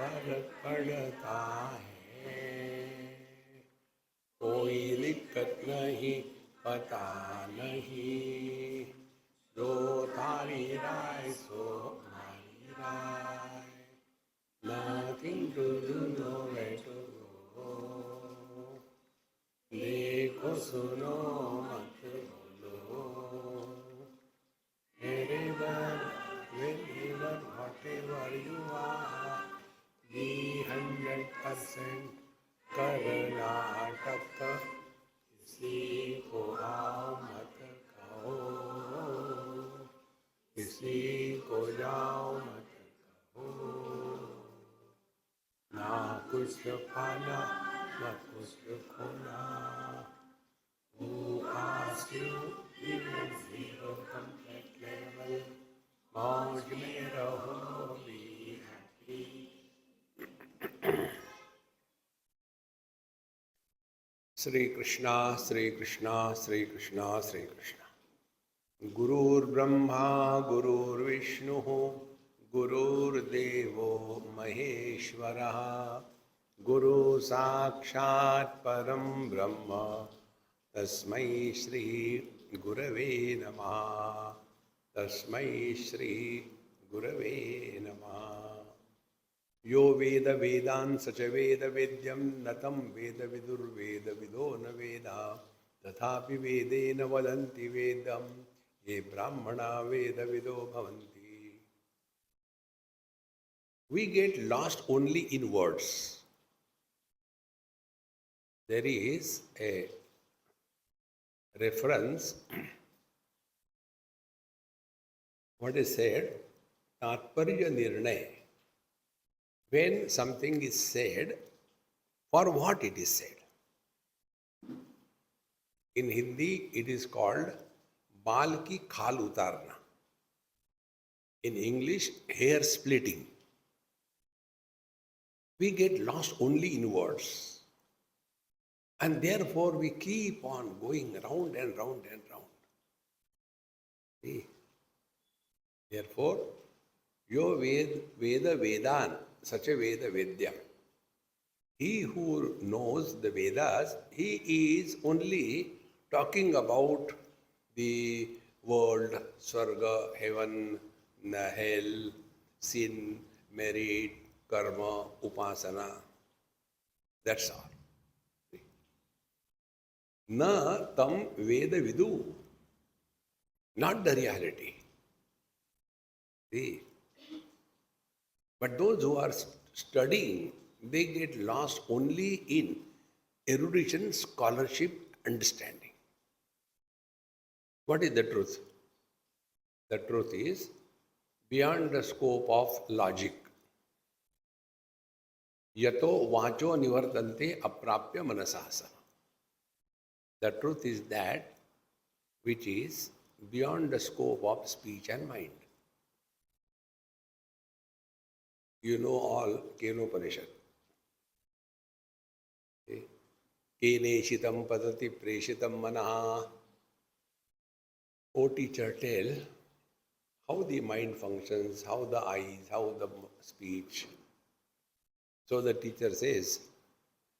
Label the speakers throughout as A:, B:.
A: फर्क पड़ता है, कोई दिक्कत नहीं, पता नहीं, जो तारी राय सो हमारी राय, nothing to do, nowhere to go, देखो सुनो मत बोलो, wherever, whenever, whatever you are, be 100% Karnataka, किसी को आओ मत कहो, किसी को जाओ मत कहो, ना कुछ पाना ना कुछ खोना, who asked you, even zero complete level, मौज में रहो, be happy. श्री कृष्णा श्री कृष्णा श्री कृष्णा श्री कृष्णा। गुरुर्ब्रह्मा गुरुर्विष्णुः गुरुर्देवो महेश्वरः, गुरु साक्षात् परं ब्रह्म, तस्मै श्री गुरवे नमः, तस्मै श्री गुरवे नमः। यो वेद वेदान् स च वेद वेद्यं, न तं वेद विदुर्वेद विदो न वेद, तथापि वेदेन वदन्ति वेदं, ये ब्राह्मणा वेदविदो भवन्ति. We get lost only in words. There is a reference, what is said, Tatparya Nirnay. When something is said, for what it is said. In Hindi, it is called बाल की खाल उतारना. In English, hair splitting. We get lost only in words. And therefore, we keep on going round and round and round. See? Therefore, yo veda vedan, such a veda vedya. He who knows the Vedas, he is only talking about the world, Swarga, heaven, hell, sin, merit, karma, upasana. That's all. Na tam veda vidu, not the reality. See? But those who are studying, they get lost only in erudition, scholarship, understanding. What is the truth? The truth is beyond the scope of logic. Yato vacho nivartante aprapya manasasa. The truth is that which is beyond the scope of speech and mind. You know all Kenopanishad. Keneshitam padati preshitam manaha. O teacher, tell how the mind functions, how the eyes, how the speech. So the teacher says,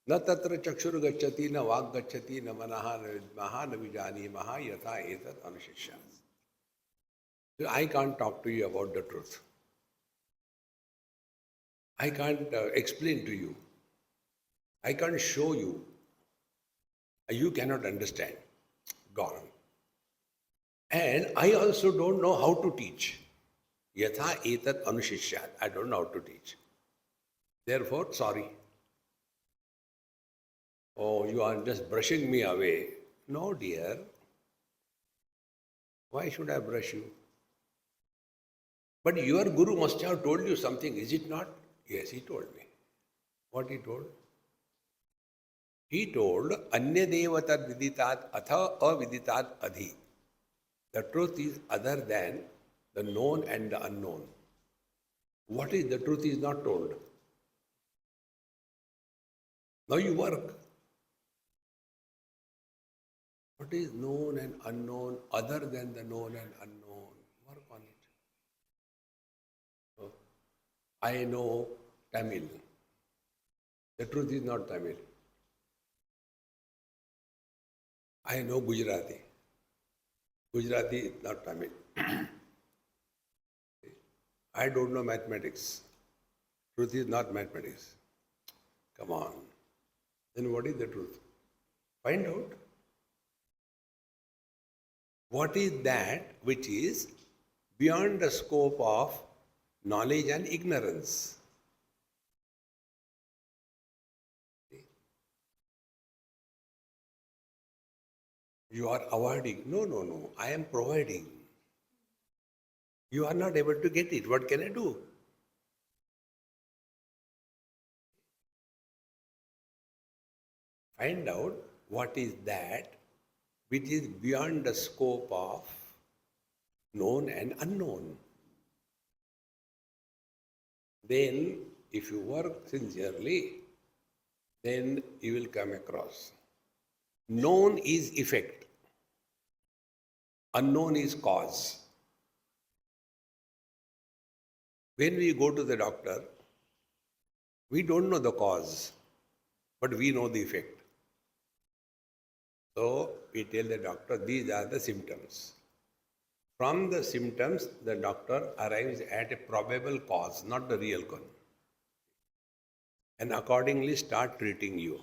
A: na tatra chakshur gacchati, na vak gacchati, na manaha, na vijani, maha yatha etat anushishyas. So I can't talk to you about the truth. I can't explain to you. I can't show you. You cannot understand. Gone. And I also don't know how to teach. Yatha etat anushishyat. I don't know how to teach. Therefore, sorry. Oh, you are just brushing me away. No, dear. Why should I brush you? But your guru must have told you something, is it not? Yes, he told me. What he told? He told, Anya devatat viditat atha aviditat adhi. The truth is other than the known and the unknown. What is the truth is not told. Now you work. What is known and unknown other than the known and unknown? Work on it. So, I know Tamil. The truth is not Tamil. I know Gujarati. Gujarati is not Tamil. I don't know mathematics. Truth is not mathematics. Come on. Then what is the truth? Find out. What is that which is beyond the scope of knowledge and ignorance? You are avoiding. No. I am providing. You are not able to get it. What can I do? Find out what is that which is beyond the scope of known and unknown. Then, if you work sincerely, then you will come across. Known is effect. Unknown is cause. When we go to the doctor, we don't know the cause, but we know the effect. So we tell the doctor, these are the symptoms. From the symptoms, the doctor arrives at a probable cause, not the real one. And accordingly start treating you.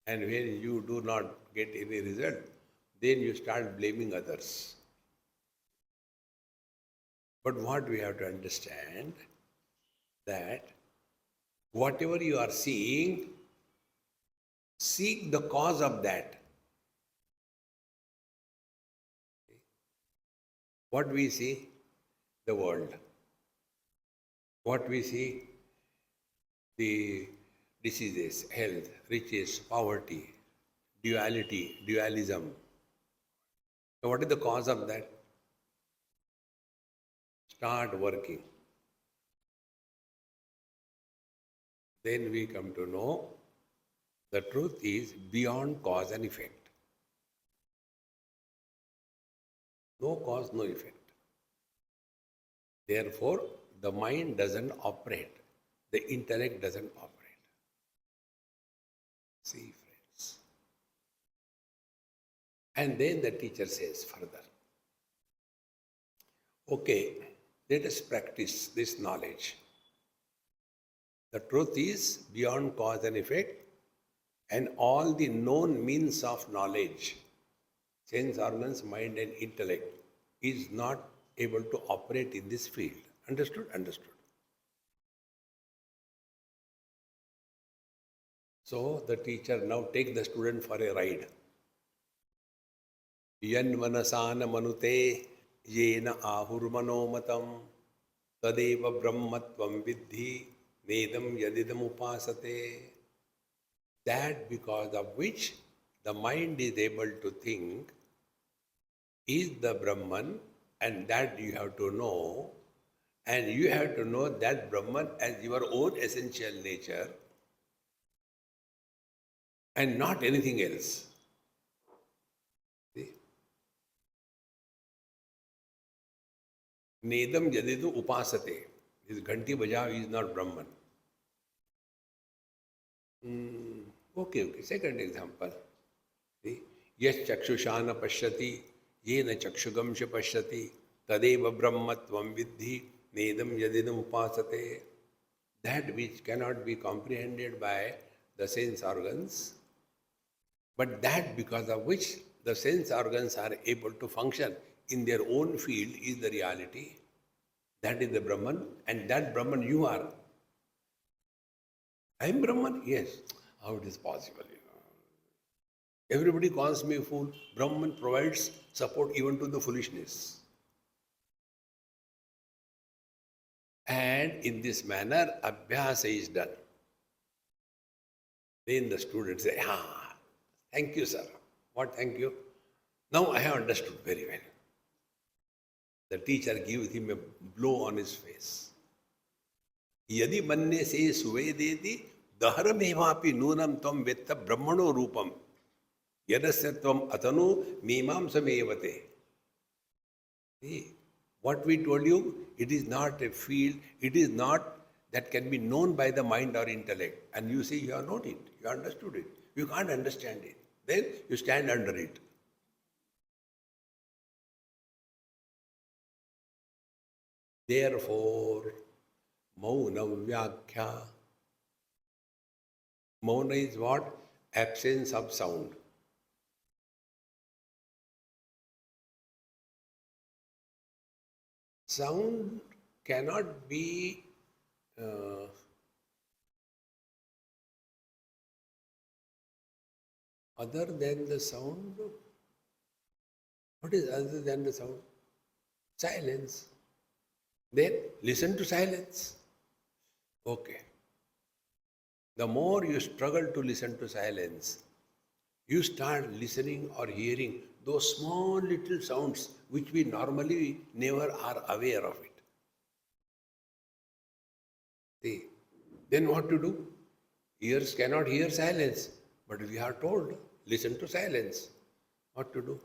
A: And when you do not get any result, then you start blaming others. But what we have to understand, that whatever you are seeing, seek the cause of that. What we see? The world. What we see? The diseases, health, riches, poverty, duality, dualism. So what is the cause of that? Start working. Then we come to know the truth is beyond cause and effect. No cause, no effect. Therefore, the mind doesn't operate. The intellect doesn't operate. See, friends. And then the teacher says further, okay, let us practice this knowledge. The truth is beyond cause and effect, and all the known means of knowledge, sense organs, mind and intellect, is not able to operate in this field. Understood? Understood. So the teacher now takes the student for a ride. Yan manasana manute yena ahurmanomatam tadeva brahmatvam vidhi nedam yadidam upasate. That because of which the mind is able to think is the Brahman, and that you have to know, and you have to know that Brahman as your own essential nature and not anything else. See? Nedam yadidu upasate. This Ghanti Bajao is not Brahman. Okay. Second example. See? Yes chakshushana pashyati, yena chakshugamsha pashyati, tadeva brahmatvam vidhi, nedam yadidam upasate. That which cannot be comprehended by the sense organs, but that because of which the sense organs are able to function in their own field is the reality. That is the Brahman, and that Brahman you are. I am Brahman? Yes. How it is possible? Everybody calls me a fool. Brahman provides support even to the foolishness. And in this manner, abhyasa is done. Then the students say, thank you, sir. What thank you? Now I have understood very well. The teacher gives him a blow on his face. Yadi manne se suvedeti daharamemapi nunam tvam vetta brahmano rupam yadasya tvam atanu mimamsamevate. See, what we told you, it is not a field, it is not that can be known by the mind or intellect, and you say you have known it, you understood it, you can't understand it, then you stand under it. Therefore, Mauna Vyakhya. Mauna is what? Absence of sound. Sound cannot be other than the sound. What is other than the sound? Silence. Then listen to silence. Okay. The more you struggle to listen to silence, you start listening or hearing those small little sounds which we normally never are aware of it. See, then what to do? Ears cannot hear silence, but we are told, listen to silence. What to do?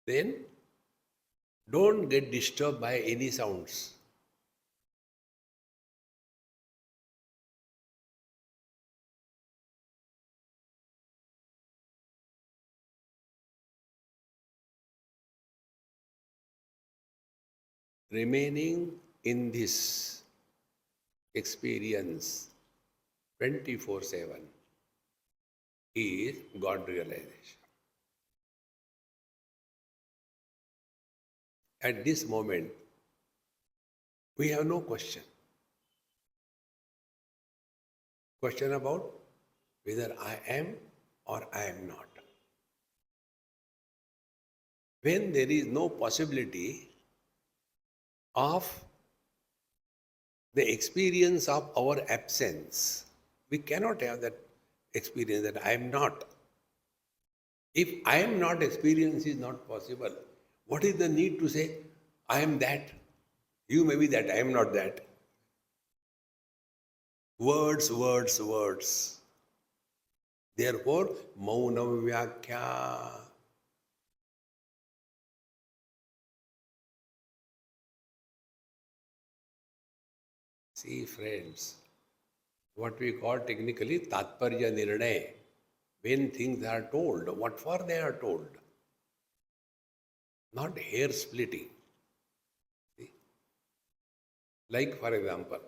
A: Then don't get disturbed by any sounds. Remaining in this experience 24/7 is God realization. At this moment, we have no question. Question about whether I am or I am not. When there is no possibility of the experience of our absence, we cannot have that experience that I am not. If I am not, experience is not possible. What is the need to say, I am that? You may be that, I am not that. Words, words, words. Therefore, Mauna Vyakhya. See, friends, what we call technically Tatparya Nirnay, when things are told, what for they are told? Not hair splitting. See? Like, for example,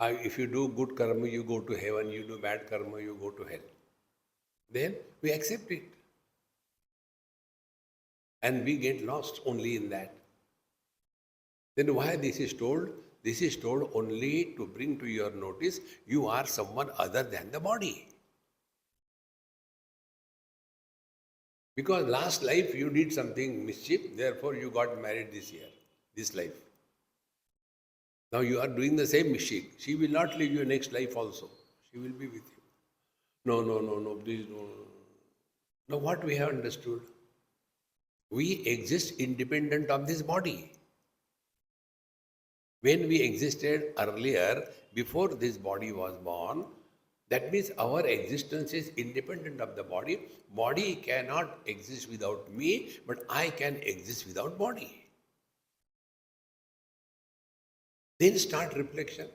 A: if you do good karma, you go to heaven, you do bad karma, you go to hell. Then we accept it. And we get lost only in that. Then why this is told? This is told only to bring to your notice you are someone other than the body. Because last life you did something mischief, therefore you got married this year, this life. Now you are doing the same mischief. She will not leave you next life also. She will be with you. No, please no. Now what we have understood? We exist independent of this body. When we existed earlier, before this body was born, that means our existence is independent of the body. Body cannot exist without me, but I can exist without body. Then start reflection.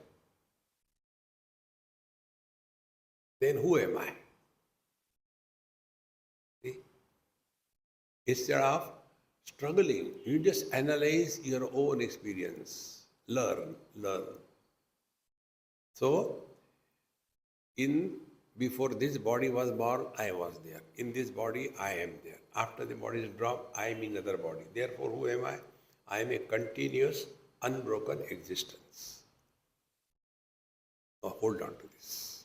A: Then who am I? See? Instead of struggling, you just analyze your own experience. Learn. So, before this body was born, I was there. In this body, I am there. After the body is dropped, I am in another body. Therefore, who am I? I am a continuous, unbroken existence. So hold on to this.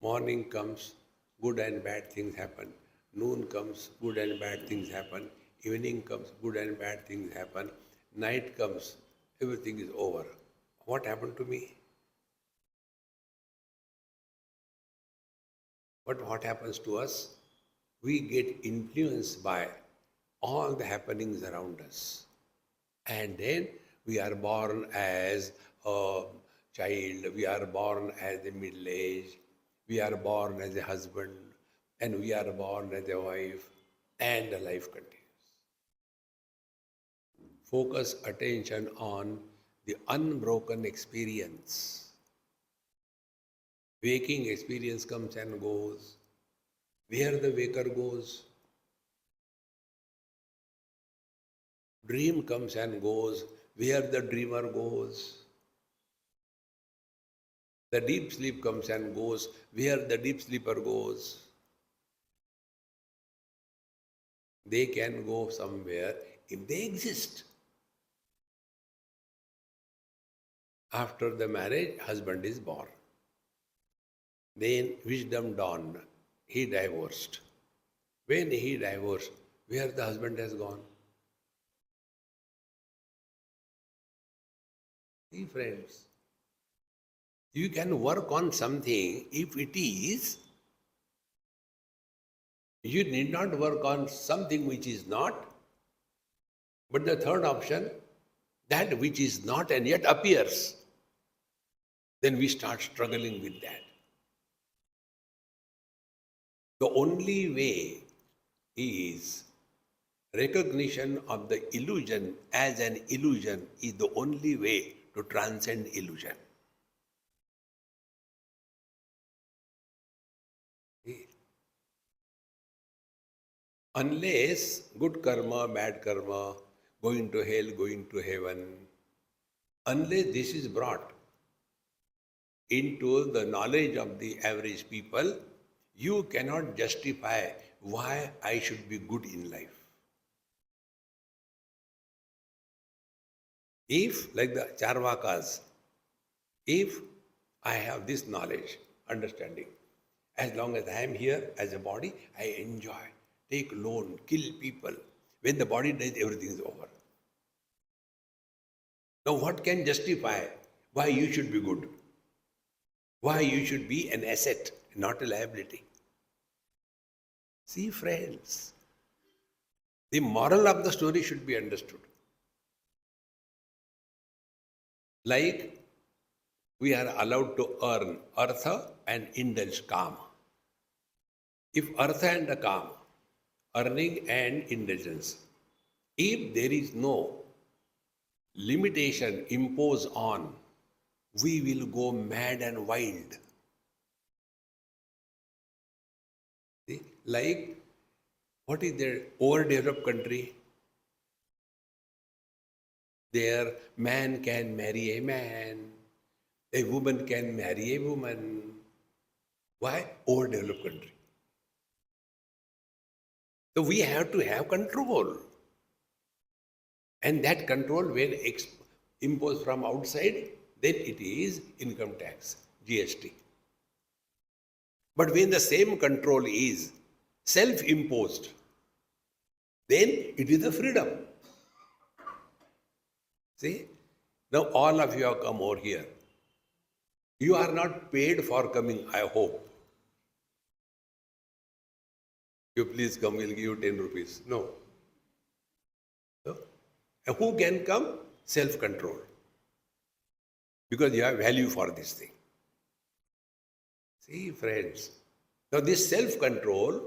A: Morning comes, good and bad things happen. Noon comes, good and bad things happen. Evening comes, good and bad things happen. Night comes, everything is over. What happened to me? But what happens to us? We get influenced by all the happenings around us. And then we are born as a child, we are born as a middle age, we are born as a husband, and we are born as a wife, and the life continues. focus attention on the unbroken experience. Waking experience comes and goes. Where the waker goes, dream comes and goes. Where the dreamer goes, the deep sleep comes and goes. Where the deep sleeper goes, they can go somewhere if they exist. After the marriage, husband is born. Then wisdom dawned. He divorced. When he divorced, where the husband has gone? See, friends, you can work on something if it is. You need not work on something which is not. But the third option, that which is not and yet appears, then we start struggling with that. The only way is recognition of the illusion as an illusion is the only way to transcend illusion. Unless good karma, bad karma, going to hell, going to heaven, unless this is brought into the knowledge of the average people, you cannot justify why I should be good in life. If, like the Charvakas, if I have this knowledge, understanding, as long as I am here as a body, I enjoy, take loan, kill people. When the body dies, everything is over. Now what can justify why you should be good? Why you should be an asset, not a liability? See, friends, the moral of the story should be understood. Like we are allowed to earn artha and indulge kama. If artha and the kama, earning and indulgence, if there is no limitation imposed on, we will go mad and wild. See? Like, what is their overdeveloped country? There, man can marry a man, a woman can marry a woman. Why? Overdeveloped country. So we have to have control. And that control, when imposed from outside, then it is income tax, GST. But when the same control is self-imposed, then it is a freedom. See? Now all of you have come over here. You are not paid for coming, I hope. You please come, we'll give you 10 rupees. No. So, who can come? Self-control. Because you have value for this thing. See, friends. Now this self-control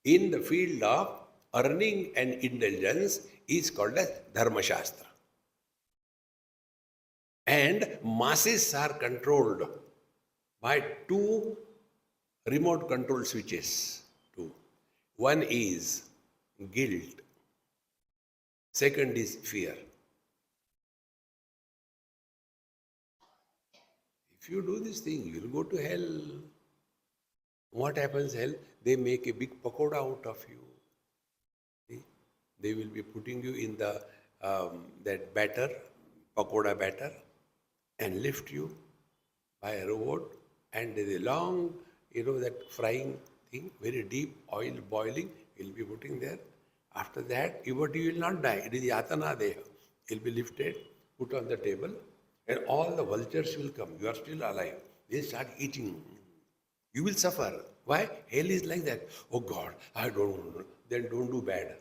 A: in the field of earning and indulgence is called as Dharma Shastra. And masses are controlled by two remote control switches. Two. One is guilt. Second is fear. If you do this thing, you will go to hell. What happens hell? They make a big pakoda out of you. See? They will be putting you in the that batter, pakoda batter, and lift you by a robot, and there is a long, that frying thing, very deep oil boiling, he will be putting there. After that, you will not die. It is yatana deha. It will be lifted, put on the table, and all the vultures will come. You are still alive. They start eating. You will suffer. Why? Hell is like that. Oh God, I don't know. Then don't do bad.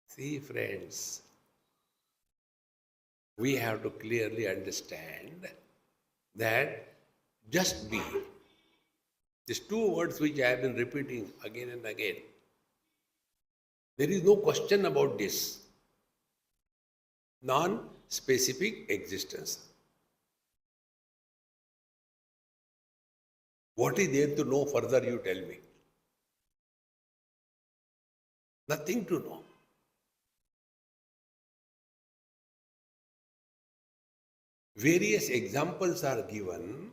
A: See, friends, we have to clearly understand that just be. These two words which I have been repeating again and again. There is no question about this. Non-specific existence. What is there to know further, you tell me? Nothing to know. Various examples are given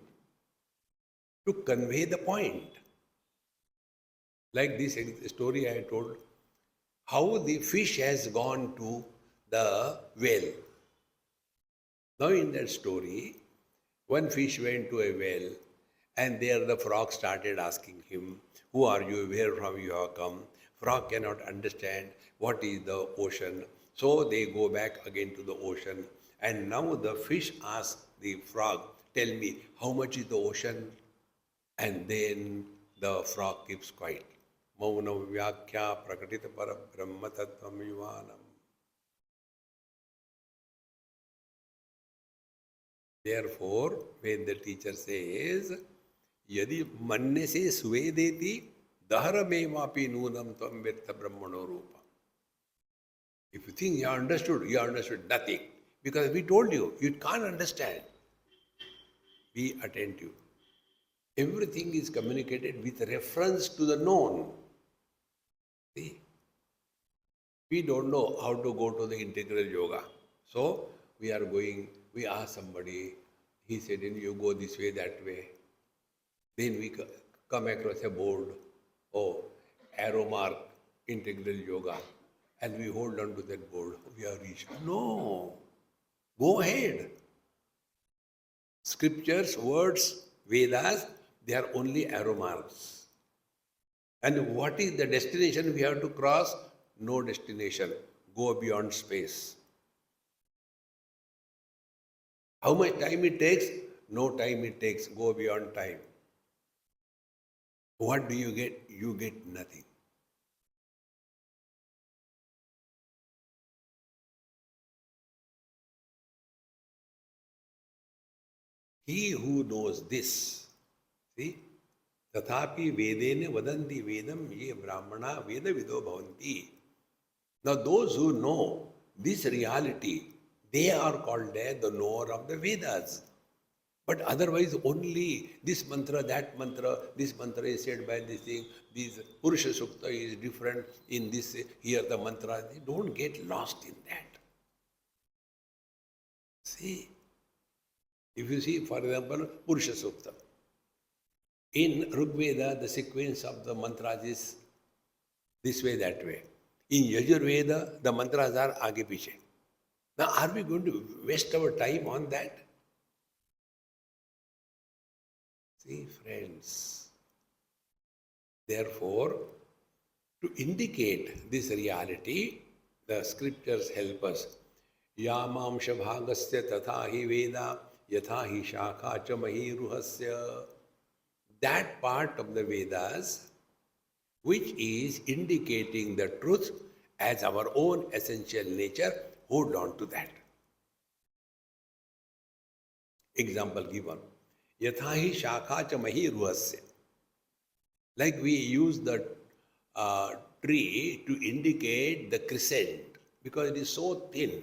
A: to convey the point. Like this story I told, how the fish has gone to the well. Now in that story, one fish went to a well, and there the frog started asking him, "Who are you? Where from you have come?" Frog cannot understand what is the ocean. So they go back again to the ocean. And now the fish asks the frog, "Tell me, how much is the ocean?" And then the frog keeps quiet. Maunam vyakya prakatita para brahma tattvam yuvanam. Therefore, when the teacher says, Yadi manne se svedeti daharamemapi nunam tvam virta brahmano rupa. If you think you understood nothing. Because we told you, you can't understand. Be attentive. Everything is communicated with reference to the known. See? We don't know how to go to the integral yoga. So, we are going, we ask somebody, he said, you go this way, that way. Then we come across a board, arrow mark, integral yoga, and we hold on to that board. We are reached. No, go ahead. Scriptures, words, Vedas, they are only arrow marks. And what is the destination we have to cross? No destination. Go beyond space. How much time it takes? No time it takes. Go beyond time. What do you get? You get nothing. He who knows this, see, tathapi vedene vadanti vedam ye brahmana veda vido bhavanti. Now those who know this reality, they are called as the knower of the Vedas. But otherwise only this mantra, that mantra, this mantra is said by this thing, this Purusha Sukta is different in this, here the mantra, they don't get lost in that. See, if you see, for example, Purusha Sukta. In Rig Veda, the sequence of the mantras is this way, that way. In Yajur Veda, the mantras are aage piche. Now, are we going to waste our time on that? See, friends, therefore, to indicate this reality, the scriptures help us. Yamamsha bhagasya tatha hi veda yatha hi shakha cha mahi ruhasya. That part of the Vedas which is indicating the truth as our own essential nature, hold on to that. Example given. Yathahi shakha cha mahi ruhasya. Like we use the tree to indicate the crescent because it is so thin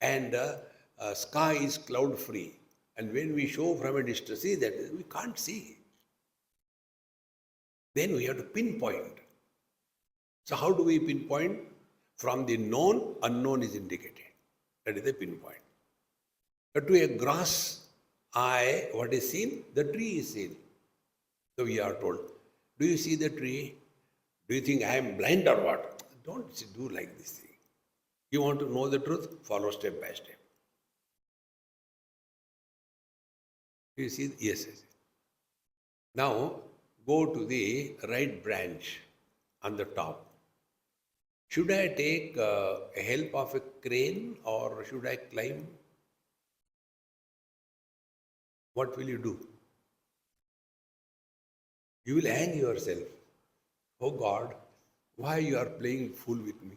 A: and the sky is cloud free. And when we show from a distance, see that we can't see. Then we have to pinpoint. So how do we pinpoint? From the known, unknown is indicated. That is the pinpoint. But to a gross eye, what is seen? The tree is seen. So we are told, do you see the tree? Do you think I am blind or what? Don't do like this thing. You want to know the truth? Follow step by step. Do you see? Yes. Now, go to the right branch on the top. Should I take help of a crane or should I climb? What will you do? You will hang yourself. Oh God, why you are playing fool with me?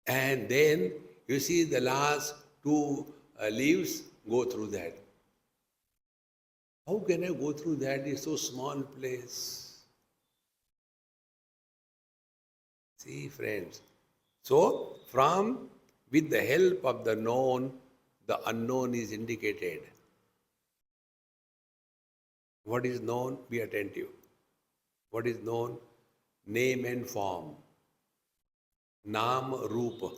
A: And then you see the last two leaves, go through that. How can I go through that? It's so small place. See, friends. So, with the help of the known, the unknown is indicated. What is known? Be attentive. What is known? Name and form. Naam, Rupa.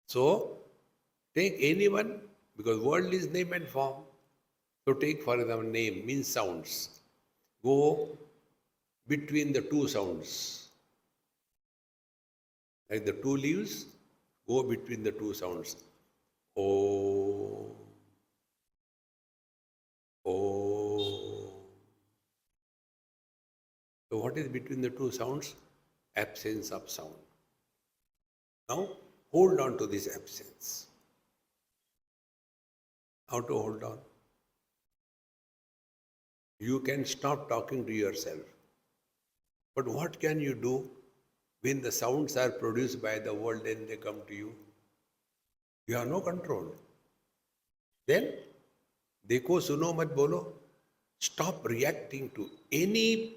A: So, take anyone, because world is name and form. So take for example name, means sounds. Go between the two sounds. Like the two leaves, go between the two sounds. Oh, oh. So what is between the two sounds? Absence of sound. Now hold on to this absence. How to hold on? You can stop talking to yourself. But what can you do when the sounds are produced by the world and they come to you? You have no control. Then, देखो सुनो मत बोलो. Stop reacting to any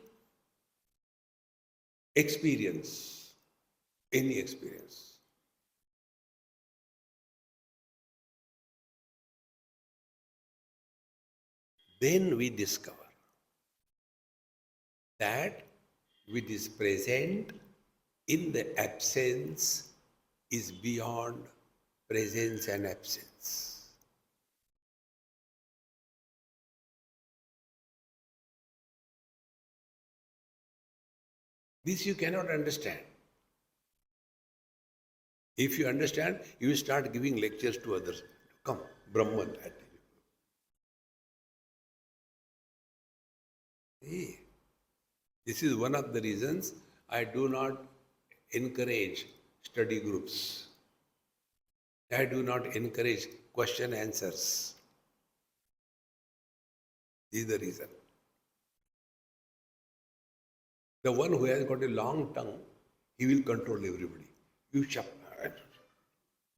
A: experience. Any experience. Then we discover that which is present in the absence is beyond presence and absence. This you cannot understand. If you understand, you start giving lectures to others. Come, Brahman. Hey, this is one of the reasons I do not encourage study groups. I do not encourage question answers. This is the reason. The one who has got a long tongue, he will control everybody. You shut.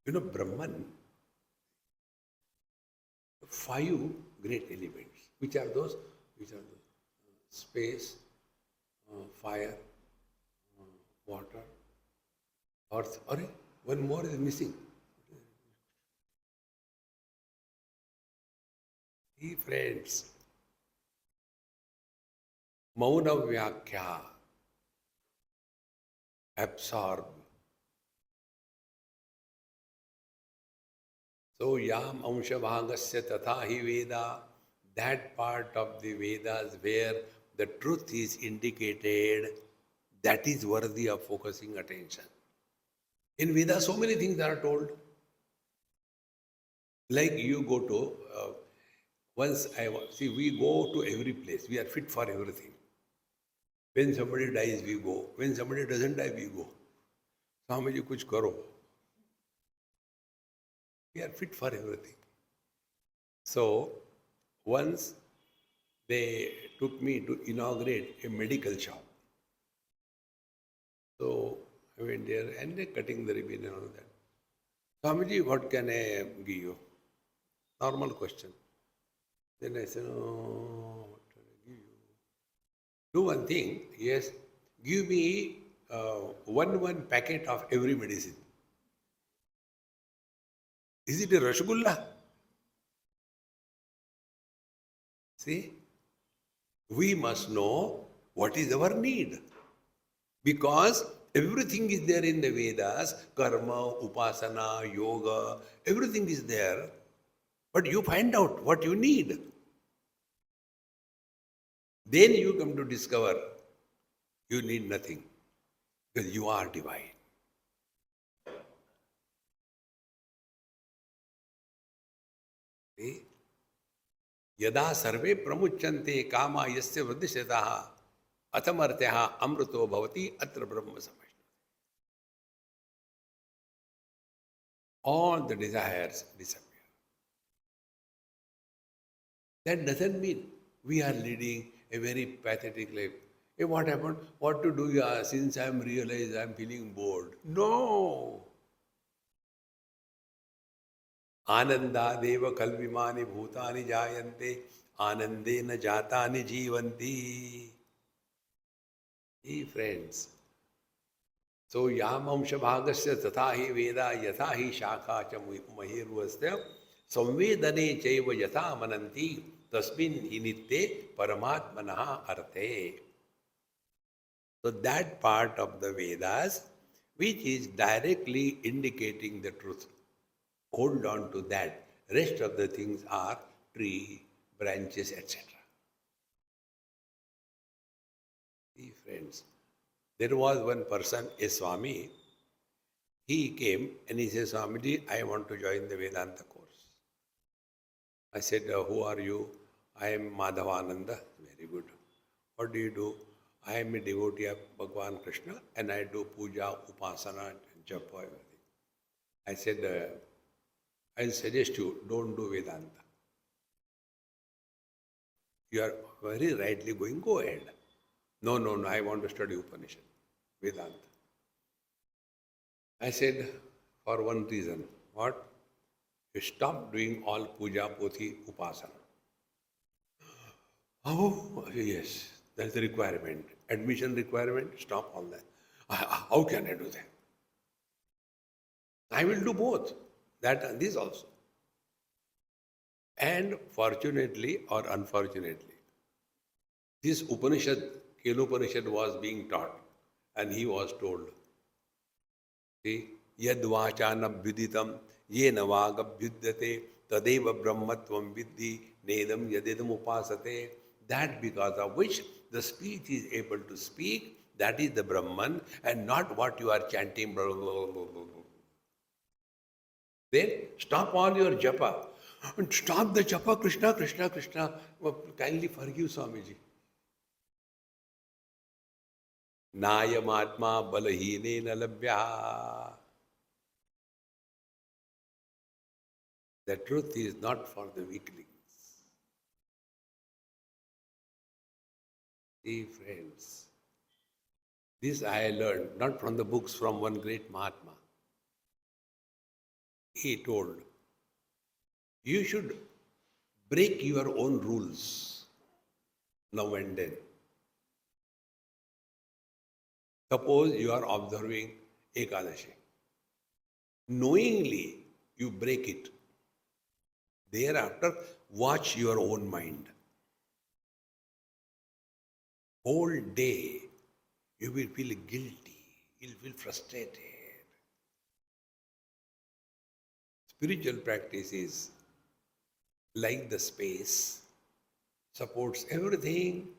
A: You know, Brahman, 5 great elements. Which are those? Space, fire, water, earth. One more is missing. Hey friends, Mauna Vyakhya, absorb. So Yam Amsha Bhagasya Tatha Hi Veda, that part of the Vedas where the truth is indicated, that is worthy of focusing attention. In Vedas, so many things are told. Like you go to, we go to every place. We are fit for everything. When somebody dies, we go. When somebody doesn't die, we go. Swamiji, kuch karo. We are fit for everything. So, once they took me to inaugurate a medical shop. So, I went there and they're cutting the ribbon and all that. Swamiji, what can I give you? Normal question. Then I said, oh, what can I give you? Do one thing, yes, give me one packet of every medicine. Is it a Rasgulla? See, we must know what is our need. Because everything is there in the Vedas, karma, upasana, yoga, everything is there. But you find out what you need. Then you come to discover you need nothing. Because you are divine. See? Yada sarve pramuchante kama yasya vridishataha atamartyaha amrito bhavati atra brahma samashna. All the desires disappear. That doesn't mean we are leading a very pathetic life. Hey, what happened? What to do? Since I am realized I am feeling bored. No! Anandadeva kalvimani bhutani jayante anandena jatani jivanti. Hey friends, So yam amsha bhagasya tatha hi veda yatha hi shakha cha mahirvasya samvedane chaiva yatha mananti tasmin hi nitye paramatmanaha arte. So that part of the Vedas which is directly indicating the truth. Hold on to that. Rest of the things are tree, branches, etc. See, friends, there was one person, a Swami, he came and he said, Swamiji, I want to join the Vedanta course. I said, who are you? I am Madhavananda. Very good. What do you do? I am a devotee of Bhagavan Krishna and I do puja, upasana, japa, everything. I said, I'll suggest you, don't do Vedanta. You are very rightly going, go ahead. No, I want to study Upanishad, Vedanta. I said, for one reason. What? You stop doing all puja, pothi, upasana. Oh, yes, that's the requirement. Admission requirement, stop all that. How can I do that? I will do both, that and this also. And fortunately or unfortunately, this Upanishad, Kelopanishad was being taught and he was told, see, yad vachanam viditam yena vagabhyudyate tadeva brahmatvam vidhi nedam yadedam upasate. That because of which the speech is able to speak, that is the Brahman and not what you are chanting. Blah, blah, blah, blah, blah. Then stop all your japa. And stop the japa, Krishna, Krishna, Krishna. Well, kindly forgive Swamiji. Nayam atma balahine labhya. The truth is not for the weaklings. See, friends, this I learned not from the books, from one great Mahatma. He told, you should break your own rules now and then. Suppose you are observing Ekadashi. Knowingly, you break it. Thereafter, watch your own mind. Whole day, you will feel guilty. You will feel frustrated. Spiritual practice is like the space, supports everything,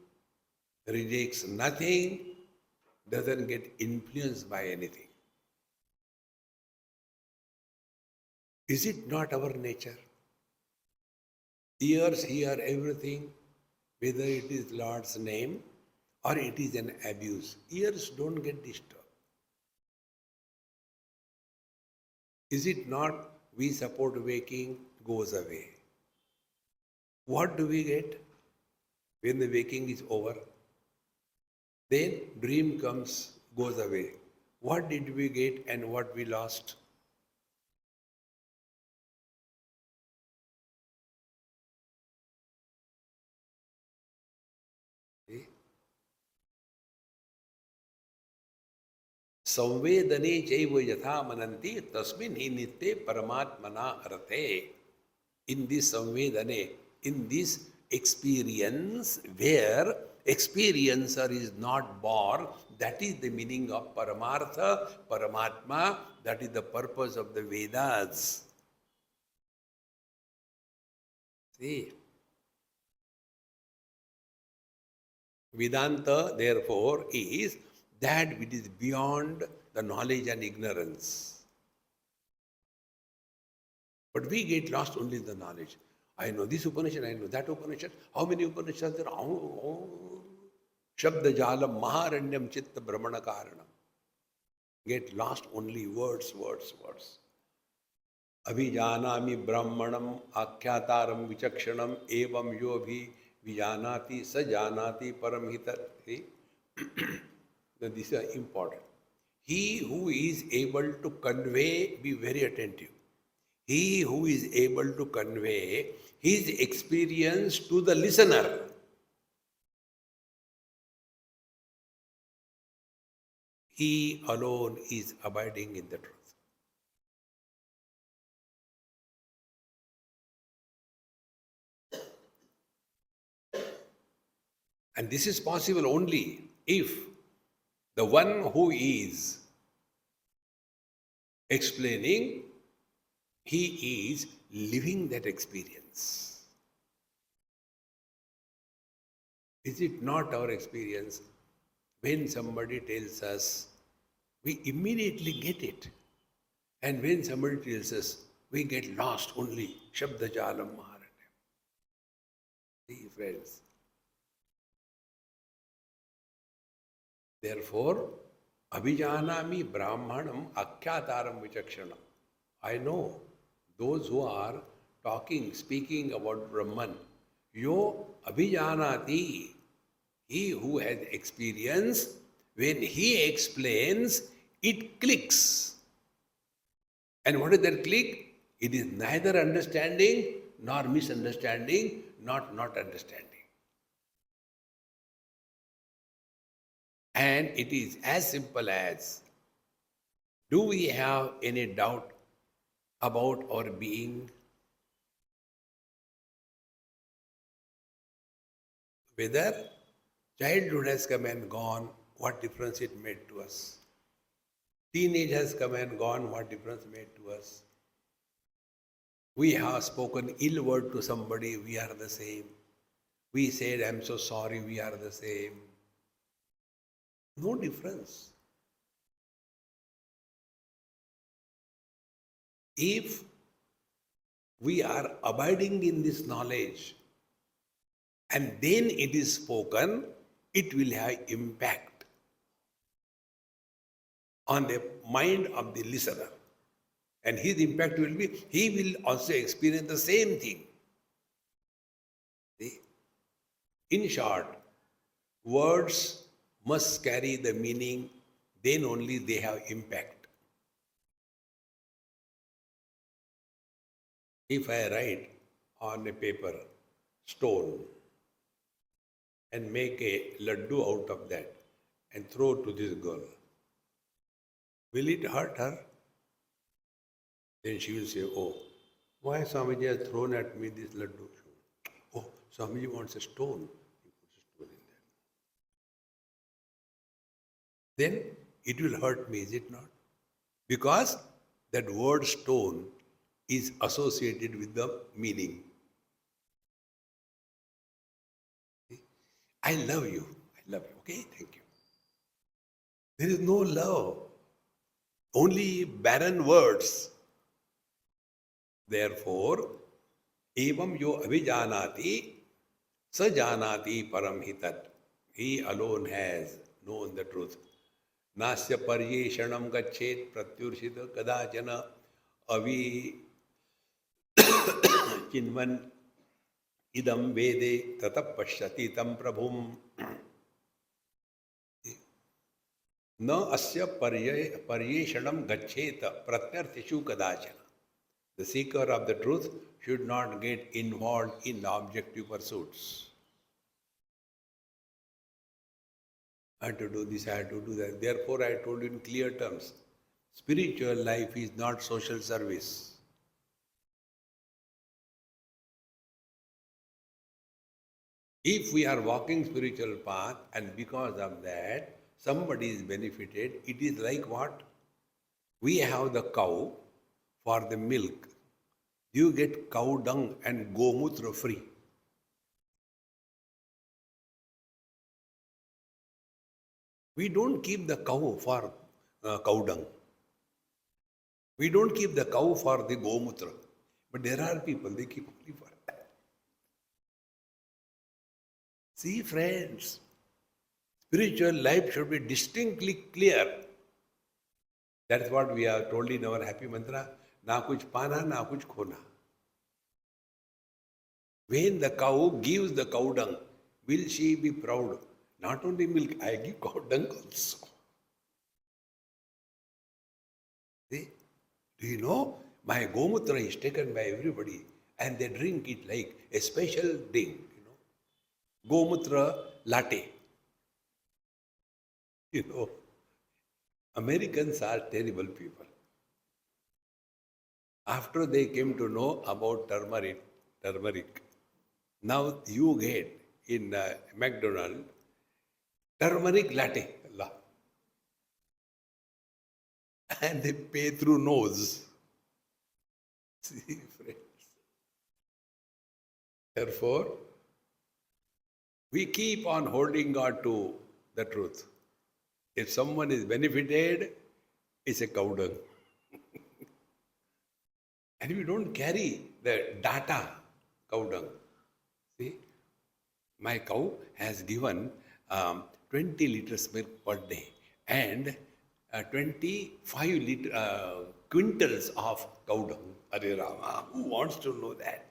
A: rejects nothing, doesn't get influenced by anything. Is it not our nature? Ears hear everything, whether it is Lord's name or it is an abuse. Ears don't get disturbed. Is it not we support waking, goes away? What do we get when the waking is over? Then dream comes, goes away. What did we get and what we lost? See? Samvedane chaiva yatha mananti tasmin hi nitye paramatmana arte. In this samvedane, in this experience where experiencer is not born, that is the meaning of Paramartha, Paramatma, that is the purpose of the Vedas. See? Vedanta, therefore, is that which is beyond the knowledge and ignorance. But we get lost only in the knowledge. I know this Upanishad, I know that Upanishad. How many Upanishads there are? Shabda Jalam Maharanyam Chitta Brahmana Karanam. Get lost only words. Abhijanami Brahmanam Akhyataram Vichakshanam Evam Yobhi Vijanati Sajanati Paramhita. See? This is important. He who is able to convey, be very attentive. He who is able to convey his experience to the listener. He alone is abiding in the truth. And this is possible only if the one who is explaining, he is living that experience. Is it not our experience? When somebody tells us, we immediately get it. And when somebody tells us, we get lost only. Shabda jalam maharane. See, friends. Therefore, abhijanami brahmanam akhyataram vichakshanam. I know those who are talking, speaking about Brahman. Yo abhijanati. He who has experience, when he explains, it clicks. And what is that click? It is neither understanding nor misunderstanding, not understanding. And it is as simple as, do we have any doubt about our being? Whether childhood has come and gone, what difference it made to us? Teenage has come and gone, what difference made to us? We have spoken ill word to somebody, we are the same. We said, I'm so sorry, we are the same. No difference. If we are abiding in this knowledge and then it is spoken, it will have impact on the mind of the listener. And his impact will be, he will also experience the same thing. See? In short, words must carry the meaning, then only they have impact. If I write on a paper, stone, and make a laddu out of that and throw to this girl, will it hurt her? Then she will say, oh, why Swamiji has thrown at me this laddu? Oh, Swamiji wants a stone. He puts a stone in there. Then it will hurt me, is it not? Because that word stone is associated with the meaning. I love you. I love you. Okay, thank you. There is no love. Only barren words. Therefore, evam yo abhijanati sajanati param hitat. He alone has known the truth. Nasya paryeshanam gachet pratyurshita kadachana avi chinvan idam vede tatap pashyati tam prabhum. Na asya paryeshanam gaccheta pratyarthishu kadachana. The seeker of the truth should not get involved in objective pursuits. I have to do this, I have to do that. Therefore, I told you in clear terms, spiritual life is not social service. If we are walking spiritual path and because of that, somebody is benefited, it is like what? We have the cow for the milk. You get cow dung and gomutra free. We don't keep the cow for cow dung. We don't keep the cow for the gomutra. But there are people, they keep only for that. See, friends, spiritual life should be distinctly clear. That's what we are told in our happy mantra. Na kuch pana, na kuch khona. When the cow gives the cow dung, will she be proud? Not only milk, I give cow dung also. See? Do you know? My gomutra is taken by everybody and they drink it like a special drink. You know? Gomutra latte. You know? Americans are terrible people. After they came to know about turmeric, now you get in McDonald's turmeric latte, Allah, and they pay through nose. See, friends. Therefore, we keep on holding on to the truth. If someone is benefited, it's a cow dung. And we don't carry the data cow dung. See, my cow has given 20 liters milk per day and 25 quintals of cow dung. Hare Rama, who wants to know that?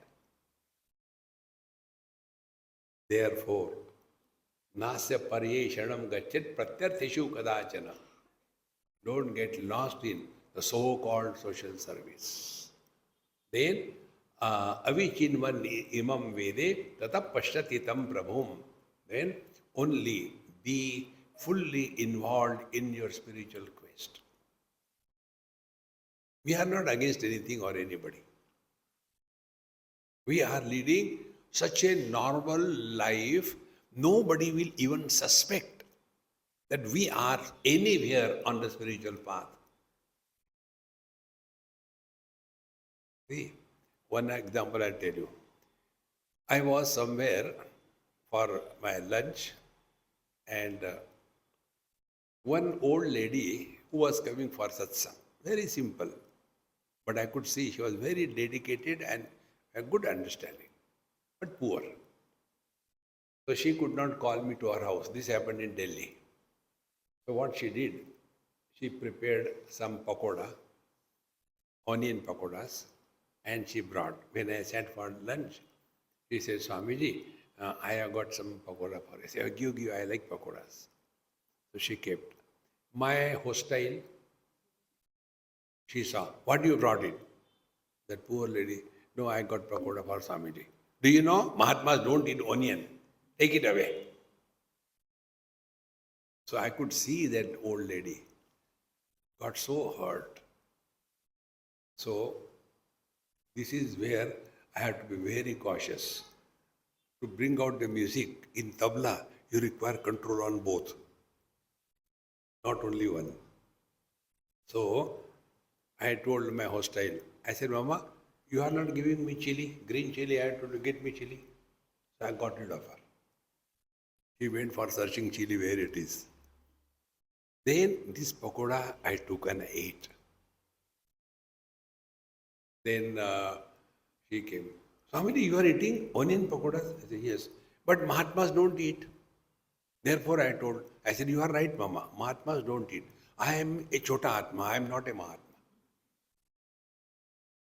A: Therefore, nasya paryeshanam gachet pratyarthishu kadachana. Don't get lost in the so-called social service. Then, avichinvan imam vede tata pashyatitam prabhum. Then only be fully involved in your spiritual quest. We are not against anything or anybody. We are leading such a normal life, nobody will even suspect that we are anywhere on the spiritual path. See, one example I'll tell you. I was somewhere for my lunch and one old lady who was coming for satsang, very simple, but I could see she was very dedicated and a good understanding, but poor. So she could not call me to her house. This happened in Delhi. So what she did, she prepared some pakoda, onion pakodas, and she brought. When I sat for lunch, she said, Swamiji, I have got some pakoda for you. I said, give, I like pakodas. So she kept. My hostile, she saw, what you brought in? That poor lady, no, I got pakoda for Swamiji. Do you know, Mahatmas don't eat onion. Take it away. So I could see that old lady got so hurt. So this is where I have to be very cautious. To bring out the music in tabla, you require control on both, not only one. So I told my hostile, I said, Mama, you are not giving me chili, green chili, I told you get me chili. So I got rid of her. He went for searching chili where it is. Then this pakoda I took and I ate. Then she came. Swamiji, you are eating onion pakodas? I said, yes. But Mahatmas don't eat. Therefore I said, you are right, Mama. Mahatmas don't eat. I am a Chota Atma. I am not a Mahatma.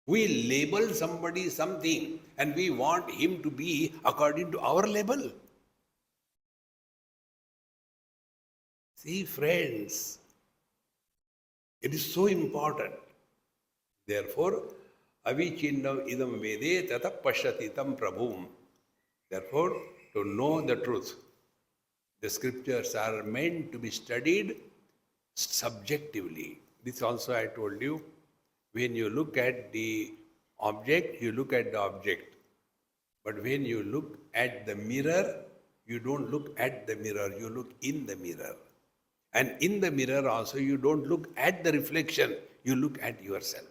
A: We label somebody something and we want him to be according to our label. See, friends, it is so important. Therefore, avichinnam idam vede tata pashyatitam prabhum. Therefore, to know the truth, the scriptures are meant to be studied subjectively. This also I told you. When you look at the object, you look at the object. But when you look at the mirror, you don't look at the mirror, you look in the mirror. And in the mirror also, you don't look at the reflection, you look at yourself.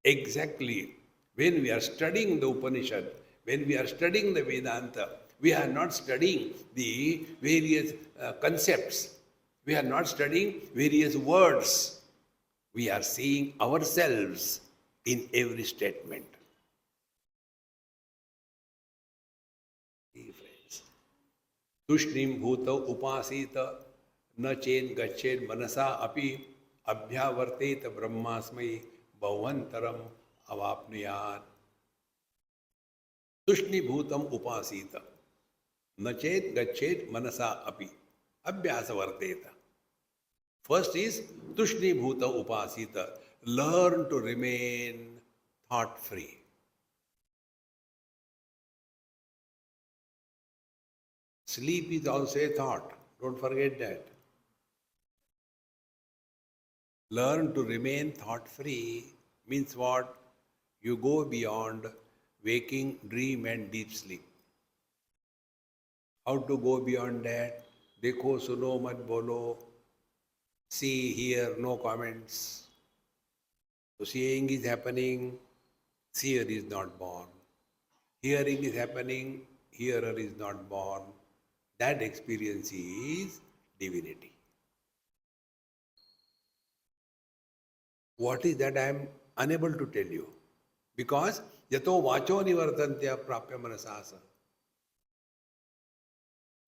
A: Exactly. When we are studying the Upanishad, when we are studying the Vedanta, we are not studying the various concepts. We are not studying various words. We are seeing ourselves in every statement. See, friends. Tushnim bhuta upasita na chen gachet manasa api abhyavarteta brahmasmai bhavantaram avapnuyat. Tushni bhutam upasita na chet gachet manasa api abhyasavarteta. First is Tushni Bhuta Upasita. Learn to remain thought-free. Sleep is also a thought. Don't forget that. Learn to remain thought-free means what? You go beyond waking, dream and deep sleep. How to go beyond that? Dekho, suno, mat bolo. See, hear, no comments. So seeing is happening, seer is not born. Hearing is happening, hearer is not born. That experience is divinity. What is that I am unable to tell you? Because yato vacho nivartantya prapya manasasa.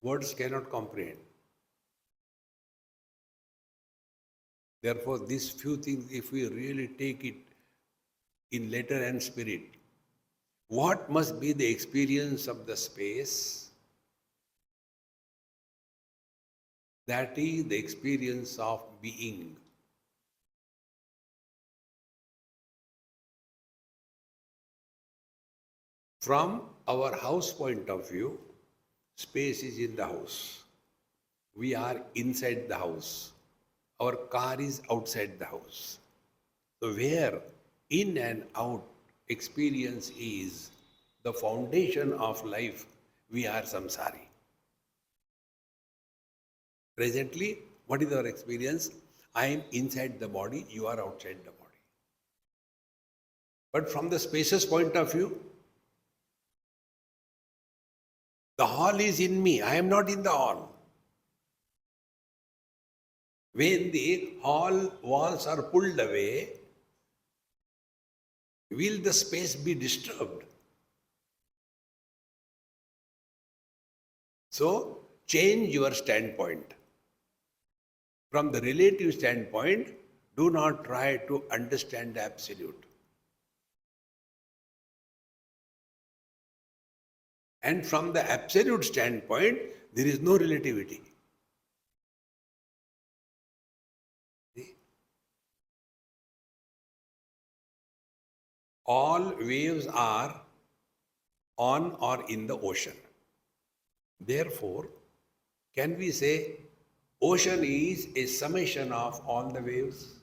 A: Words cannot comprehend. Therefore, these few things, if we really take it in letter and spirit, what must be the experience of the space? That is the experience of being. From our house point of view, space is in the house. We are inside the house. Our car is outside the house. So where in and out experience is the foundation of life, we are samsari. Presently, what is our experience? I am inside the body, you are outside the body. But from the spacious point of view, the hall is in me, I am not in the hall. When the hall walls are pulled away, will the space be disturbed? So, change your standpoint. From the relative standpoint, do not try to understand the absolute. And from the absolute standpoint, there is no relativity. See? All waves are on or in the ocean. Therefore, can we say ocean is a summation of all the waves?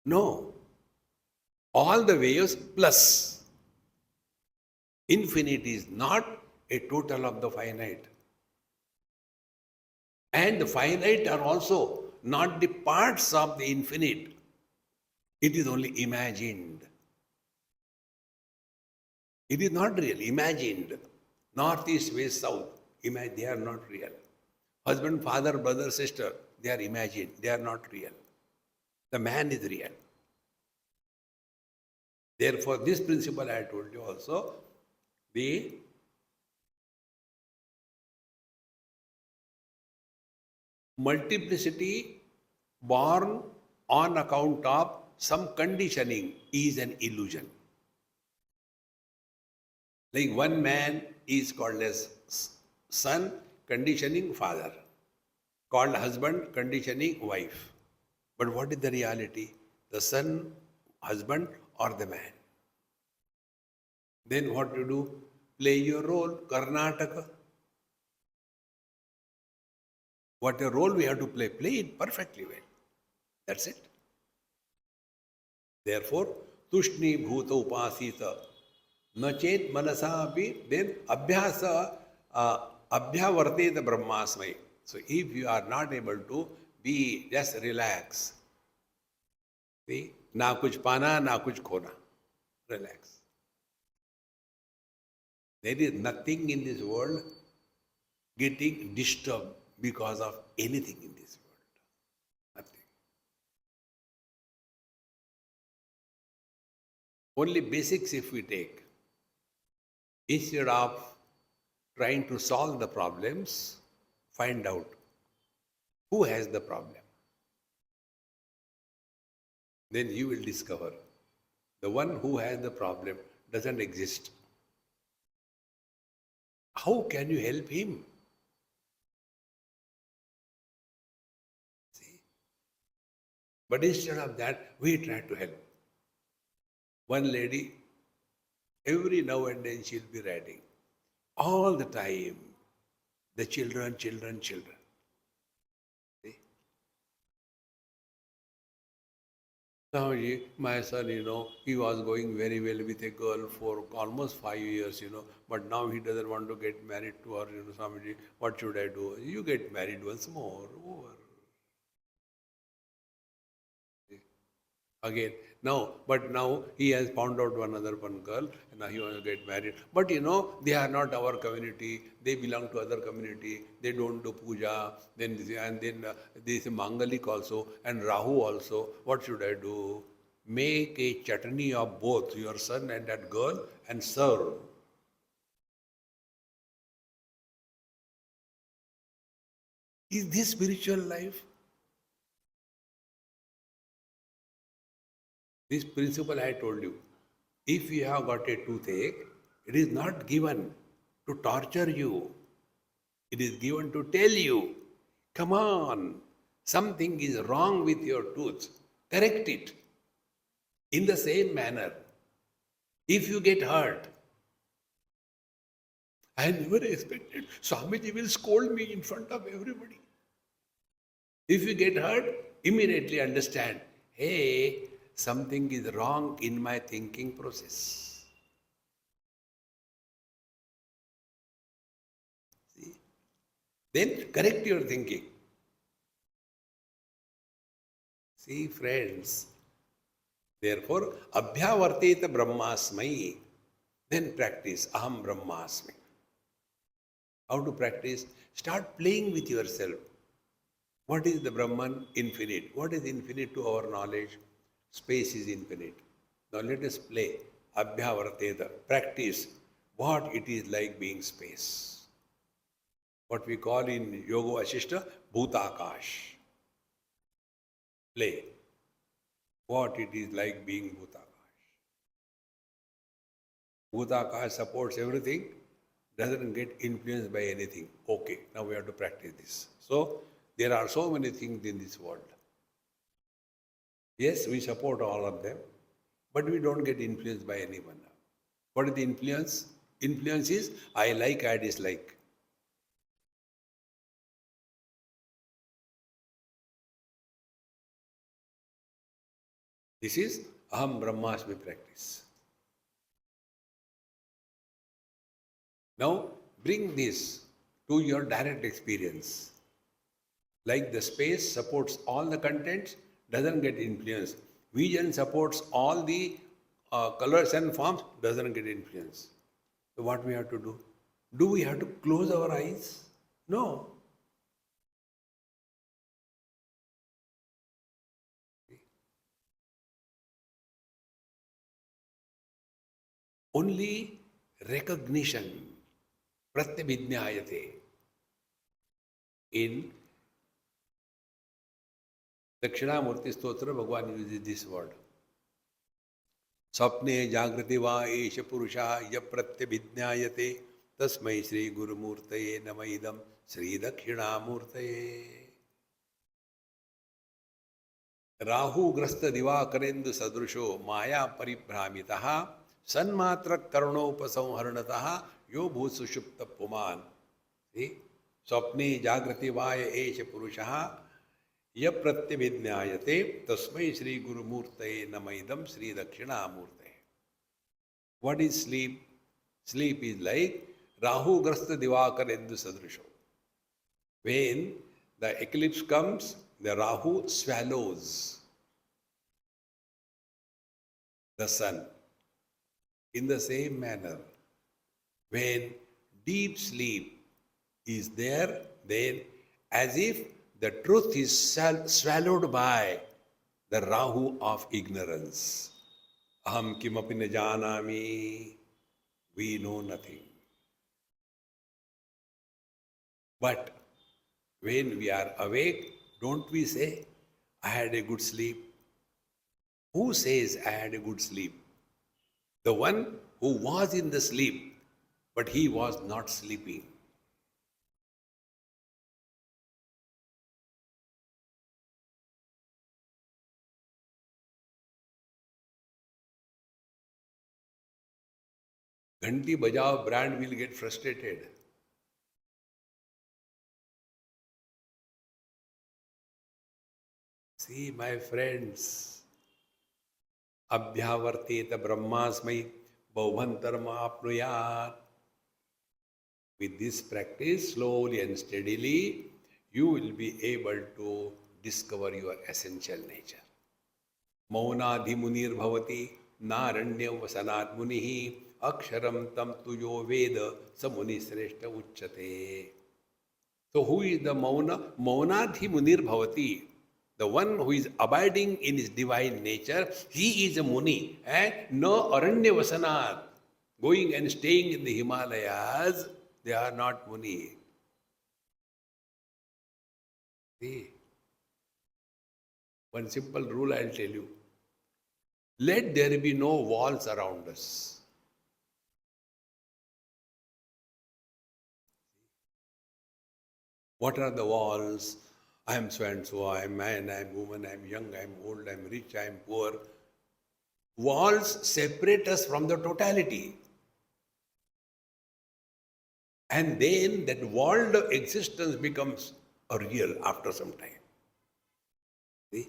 A: No. All the waves plus. Infinite is not a total of the finite. And the finite are also not the parts of the infinite. It is only imagined. It is not real, imagined. North, east, west, south, they are not real. Husband, father, brother, sister, they are imagined, they are not real. The man is real. Therefore, this principle I told you also, the multiplicity born on account of some conditioning is an illusion. Like one man is called as son, conditioning father, called husband, conditioning wife. But what is the reality? The son, husband, or the man? Then what you do? Play your role, Karnataka. What a role we have to play it perfectly well. That's it. Therefore, tushni bhuta upasita nachet manasa api, then abhyasa abhyavarteta brahmasmai. So if you are not able to be, just relax. See, na kuch pana, na kuch khona. Relax. There is nothing in this world getting disturbed because of anything in this world. Nothing. Only basics if we take, instead of trying to solve the problems, find out who has the problem. Then you will discover the one who has the problem doesn't exist. How can you help him? See? But instead of that, we try to help. One lady, every now and then she'll be writing. All the time, the children. See? Swamiji, my son, he was going very well with a girl for almost 5 years, but now he doesn't want to get married to her, Swamiji, what should I do? You get married once more, over. Again, now he has found out one girl, and now he wants to get married. But they are not our community. They belong to other community. They don't do puja. And then this Mangalik also and Rahu also. What should I do? Make a chutney of both your son and that girl and serve. Is this spiritual life? This principle I told you. If you have got a toothache, it is not given to torture you. It is given to tell you, come on, something is wrong with your tooth. Correct it. In the same manner, if you get hurt, I never expected Swamiji will scold me in front of everybody. If you get hurt, immediately understand, hey, something is wrong in my thinking process. See? Then correct your thinking. See, friends, therefore, abhyavarteta brahmasmai, then practice aham brahmasmi. How to practice? Start playing with yourself. What is the Brahman? Infinite. What is infinite to our knowledge? Space is infinite. Now let us play. Abhyavarteta. Practice what it is like being space. What we call in Yoga Vasishta, Bhutakash. Play. What it is like being Bhutakash. Bhutakash supports everything, doesn't get influenced by anything. Okay, now we have to practice this. So, there are so many things in this world. Yes, we support all of them, but we don't get influenced by anyone. What is the influence? Influence is I like, I dislike. This is Aham Brahmasmi practice. Now, bring this to your direct experience. Like the space supports all the contents, doesn't get influenced. Vision supports all the colors and forms, doesn't get influenced. So what we have to do? Do we have to close our eyes? No. Only recognition, pratyabhijnayate, in Dakshinamurti Stotra, Bhagavan uses this word. Sapne jagrati va esha purusha yapratyabhijnayate tasmai Sri Gurumurtaye namaidam Sri Dakshinamurtaye. Rahu grasta divakarendu sadrusho maya paribhramitaha sanmatra karunopasamharanataha yo bhut sushupta puman. See? Sapne jagrati vaya esha purusha yapratyabhijnayate tasmai Sri Gurumurtaye namaidam Sri Dakshinamurtaye. What is sleep? Sleep is like Rahu grasta divakarendu sadrusho. When the eclipse comes, the Rahu swallows the sun. In the same manner, when deep sleep is there, then as if the truth is swallowed by the Rahu of ignorance. Aham kimapi na janami, we know nothing. But when we are awake, don't we say, I had a good sleep? Who says I had a good sleep? The one who was in the sleep, but he was not sleeping. Ghanti Bajao brand will get frustrated. See, my friends, Abhyavarteta brahmasmai bhavantarma apnuyat. With this practice, slowly and steadily, you will be able to discover your essential nature. Maunadhimunir bhavati naranyam vasanat munihi aksharam tam tuyo veda samuni sreshta uchyate. So who is the Mauna? Maunadhi Munir Bhavati. The one who is abiding in his divine nature, he is a Muni. And no Aranya Vasanat. Going and staying in the Himalayas, they are not Muni. See? One simple rule I'll tell you. Let there be no walls around us. What are the walls? I am so and so, I am man, I am woman, I am young, I am old, I am rich, I am poor. Walls separate us from the totality. And then that walled existence becomes a real after some time. See?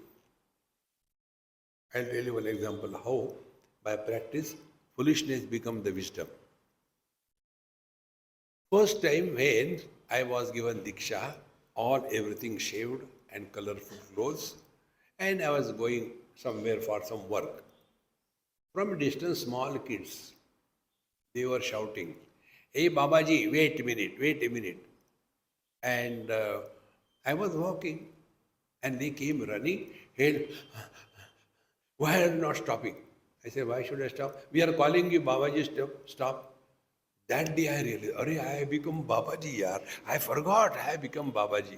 A: I'll tell you one example how by practice foolishness becomes the wisdom. First time when I was given Diksha, everything shaved and colorful clothes, and I was going somewhere for some work. From a distance, small kids, they were shouting, "Hey Babaji, wait a minute. And I was walking, and they came running, and why are you not stopping? I said, why should I stop? We are calling you Babaji, stop. That day I realized, I have become Babaji, yaar. I forgot I have become Babaji.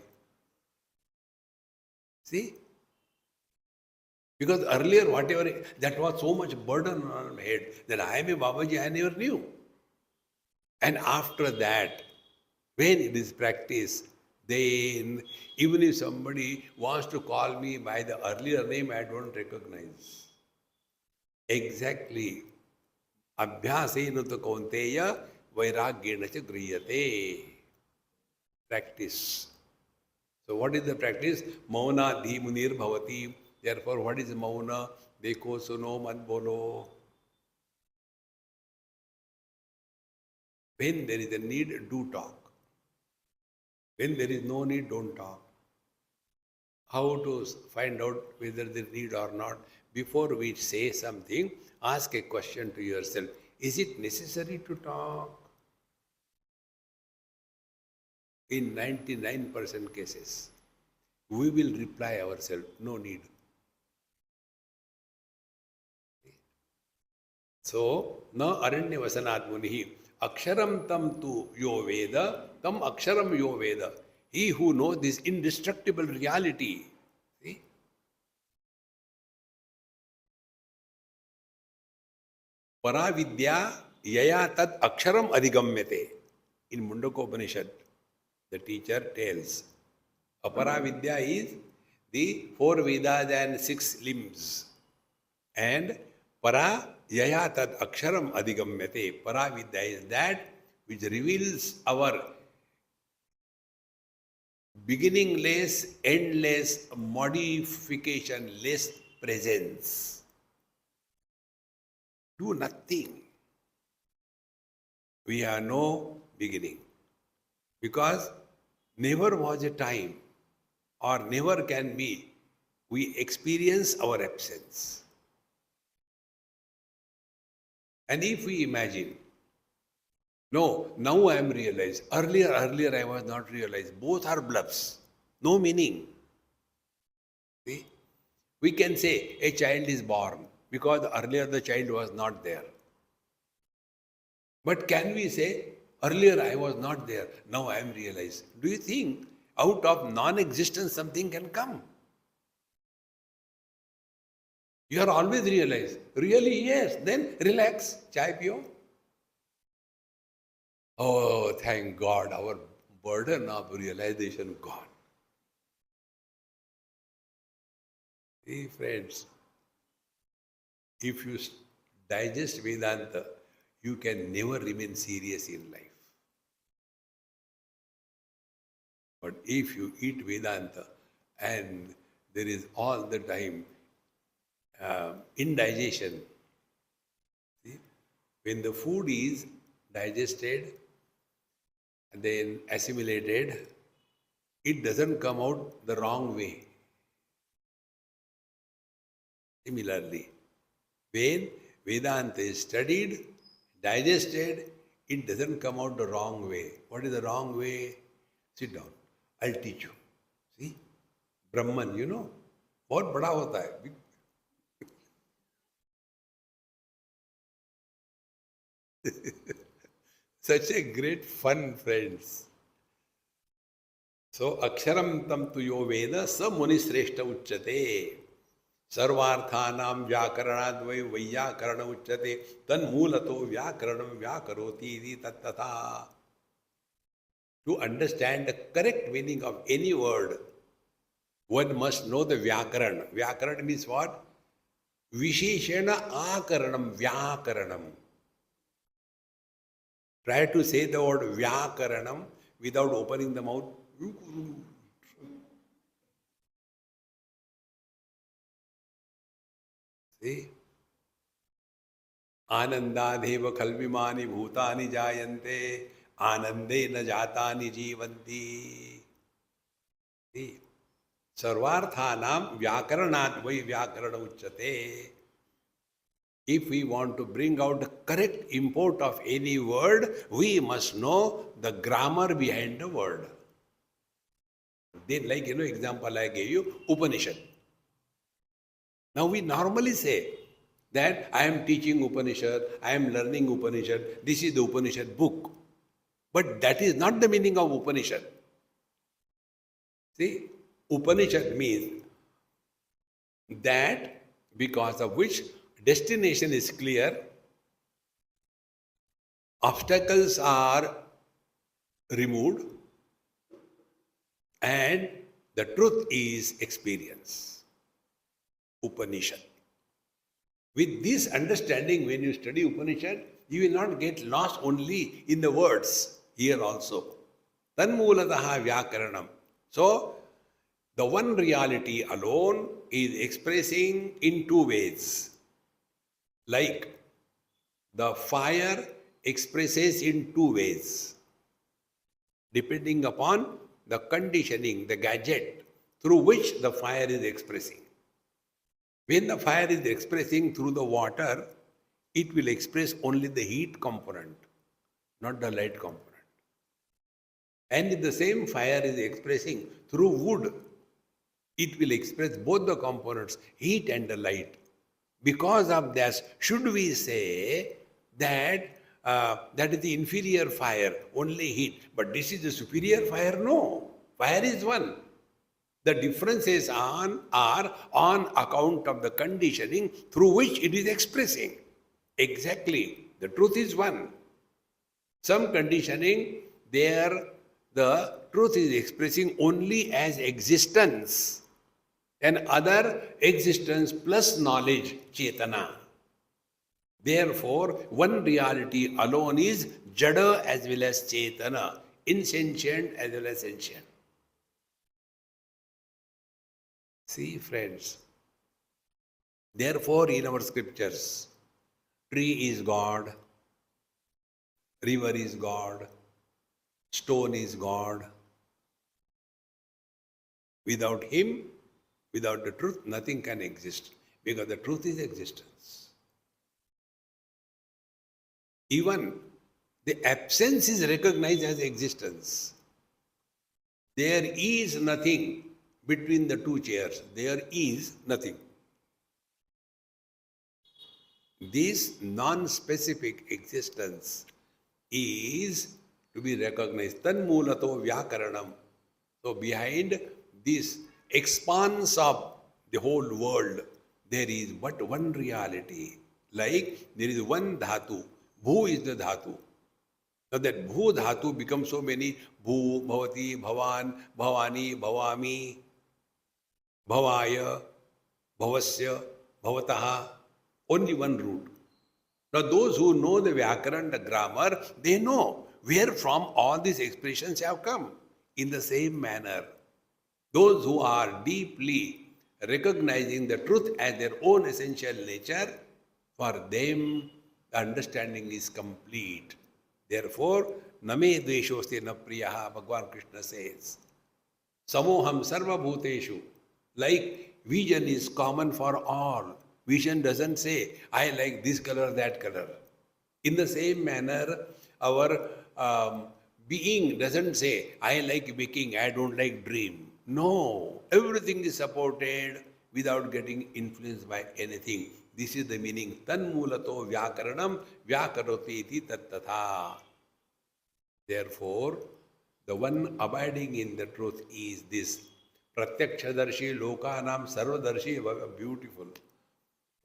A: See? Because earlier, whatever, that was so much burden on my head that I am a Babaji, I never knew. And after that, when it is practiced, then even if somebody wants to call me by the earlier name, I don't recognize. Exactly. Abhyasena tu kaunteya vairagyena cha griyate. Practice. So what is the practice? Mauna dhimunir bhavati. Therefore, what is mauna? Dekho suno mat bolo. When there is a need, do talk. When there is no need, don't talk. How to find out whether there is need or not? Before we say something, ask a question to yourself. Is it necessary to talk? In 99% cases, we will reply ourselves, no need. So, na aranya vasanat munihi, aksharam tam tu yo veda, tam aksharam yo veda. He who knows this indestructible reality. See? Paravidya yaya tad aksharam adhigamyate. In Mundakopanishad, the teacher tells, Aparavidya is the 4 Vedas and 6 limbs. And Para Yaya Tad Aksharam Adhigamyate. Paravidya is that which reveals our beginningless, endless, modificationless presence. Do nothing. We have no beginning. Because never was a time or never can be we experience our absence. And if we imagine, no, now I am realized, earlier I was not realized, both are bluffs, no meaning. See? We can say a child is born because earlier the child was not there. But can we say, earlier I was not there, now I am realized? Do you think out of non-existence something can come? You are always realized. Really, yes. Then relax. Chai pio. Oh, thank God, our burden of realization gone. See, friends, if you digest Vedanta, you can never remain serious in life. But if you eat Vedanta and there is all the time indigestion. See? When the food is digested and then assimilated, it doesn't come out the wrong way. Similarly, when Vedanta is studied, digested, it doesn't come out the wrong way. What is the wrong way? Sit down. I'll teach you. See? Brahman, you know, बहुत बड़ा होता है. Such a great fun, friends. So, aksharam tam tu yo veda sa muni sreshta uchyate. Sarvarthanam vyakaranaadvai vayyakarana uchyate. Tan mulato vyakaranam vyakaroti iti tattata. To understand the correct meaning of any word, one must know the vyakaran. Vyakaran means what? Visheshana akaranam, vyakaranam. Try to say the word vyakaranam without opening the mouth. See? Anandadeva khalvimani bhutani jayante anande na jatani jivanti. See? Sarvarthanam vyakaranat vai vyakarana uchyate. If we want to bring out the correct import of any word, we must know the grammar behind the word. Then, like, example I gave you, Upanishad. Now we normally say that I am teaching Upanishad, I am learning Upanishad, this is the Upanishad book. But that is not the meaning of Upanishad. See, Upanishad means that because of which destination is clear, obstacles are removed, and the truth is experience. Upanishad. With this understanding, when you study Upanishad, you will not get lost only in the words here also. Tanmulataha vyakaranam. So, the one reality alone is expressing in two ways. Like the fire expresses in two ways, depending upon the conditioning, the gadget through which the fire is expressing. When the fire is expressing through the water, it will express only the heat component, not the light component. And if the same fire is expressing through wood, it will express both the components, heat and the light. Because of this, should we say that that is the inferior fire, only heat, but this is the superior fire? No. Fire is one. The differences are on account of the conditioning through which it is expressing. Exactly. The truth is one. Some conditioning, there the truth is expressing only as existence, and other existence plus knowledge, chetana. Therefore, one reality alone is jada as well as chetana, insentient as well as sentient. See, friends, therefore in our scriptures, tree is God, river is God, stone is God. Without him, without the truth, nothing can exist, because the truth is existence. Even the absence is recognized as existence. There is nothing between the two chairs. There is nothing. This non-specific existence is to be recognized. Tanmulato vyakaranam. So behind this expanse of the whole world, there is but one reality. Like there is one dhatu. Bhu is the dhatu. Now that bhu dhatu becomes so many. Bhu, bhavati, bhavan, bhavani, bhavami, bhavaya, bhavasya, bhavataha. Only one root. Now those who know the Vyakaran, the grammar, they know where from all these expressions have come. In the same manner, those who are deeply recognizing the truth as their own essential nature, for them the understanding is complete. Therefore, Name Dveshoste na Priyaha, Bhagavan Krishna says. Samoham Sarva Bhuteshu. Like vision is common for all. Vision doesn't say, I like this color, that color. In the same manner, our being doesn't say, I like waking, I don't like dream. No, everything is supported without getting influenced by anything. This is the meaning. Tanmulato vyakaranam vyakaroti iti tattatha. Therefore, the one abiding in the truth is this. Pratyakshadarshi lokanam sarvadarshi, beautiful.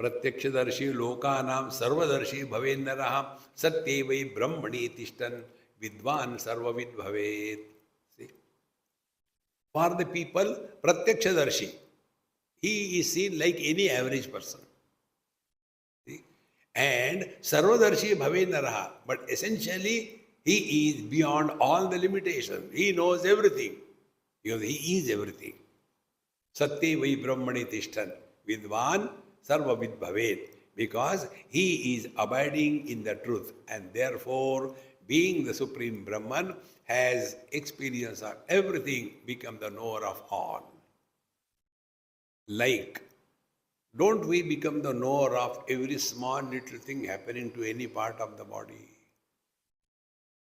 A: Pratyakshadarshi lokanam sarvadarshi bhavennaraha satyevai brahmani tishtan vidvan sarvavid bhavet. See? For the people, Pratyakshadarshi, he is seen like any average person. See? And Sarvadarshi bhavennaraha, but essentially he is beyond all the limitations. He knows everything. Because he is everything. Satyevai brahmani tishtan vidvan sarvavid bhavet. Because he is abiding in the truth, and therefore, being the Supreme Brahman, has experience of everything, become the knower of all. Like, don't we become the knower of every small little thing happening to any part of the body?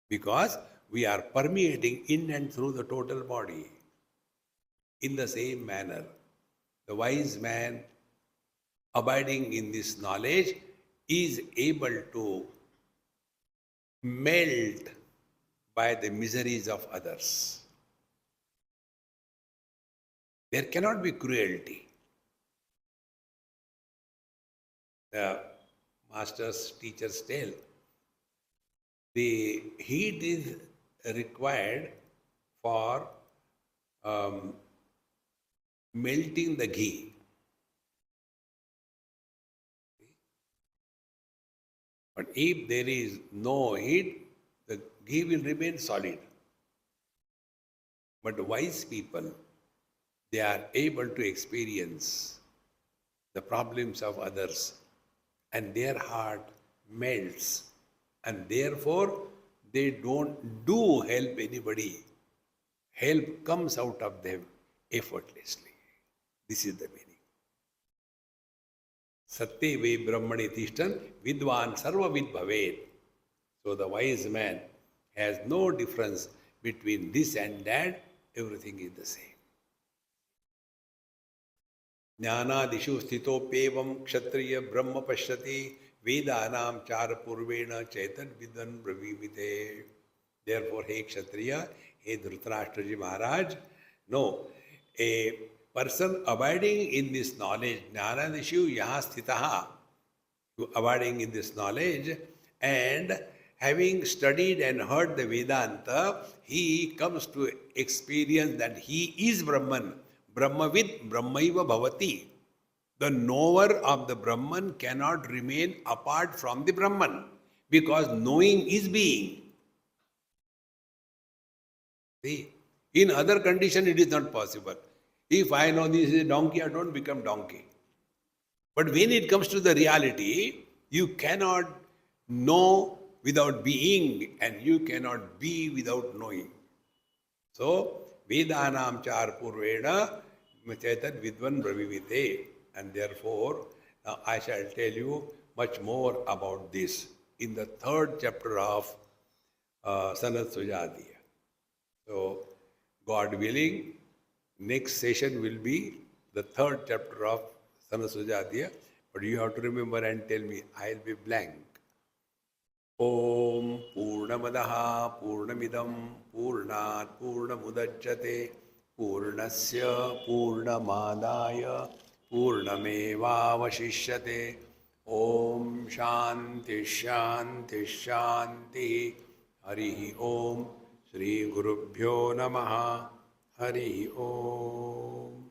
A: Because we are permeating in and through the total body. In the same manner, the wise man abiding in this knowledge is able to melt by the miseries of others. There cannot be cruelty. The masters, teachers tell, the heat is required for melting the ghee. But if there is no heat, the ghee will remain solid. But wise people, they are able to experience the problems of others, and their heart melts, and therefore they don't do help anybody. Help comes out of them effortlessly. This is the meaning. Satyevai brahmani tishtan vidvan sarvavid bhavet. So the wise man has no difference between this and that. Everything is the same. Jnanadishu sthitopyevam kshatriya brahma pashyati vedanam chara purvena chaitan vidvan bravimite. Therefore, hey Kshatriya, hey Dhritarashtraji Maharaj, no, a person abiding in this knowledge, Jnanadishu yaha sthitaha, abiding in this knowledge, and having studied and heard the Vedanta, he comes to experience that he is Brahman. Brahmavid Brahmaiva Bhavati. The knower of the Brahman cannot remain apart from the Brahman, because knowing is being. See, in other condition it is not possible. If I know this is a donkey, I don't become donkey. But when it comes to the reality, you cannot know without being, and you cannot be without knowing. So, Vedanam char purvena chaitan vidvan bravivite. And therefore, now I shall tell you much more about this in the 3rd chapter of Sanat-Sujatiya. So, God willing, next session will be the 3rd chapter of Sanat-Sujatiya. But you have to remember and tell me, I will be blank. Om Purnamadaha Purnamidam Purnat Purnamudachyate Purnasya Purnamadaya Purnamevavashishyate. Om Shanti Shanti Shanti. Harihi Om. Shri Gurubhyo Namaha. Harihi Om.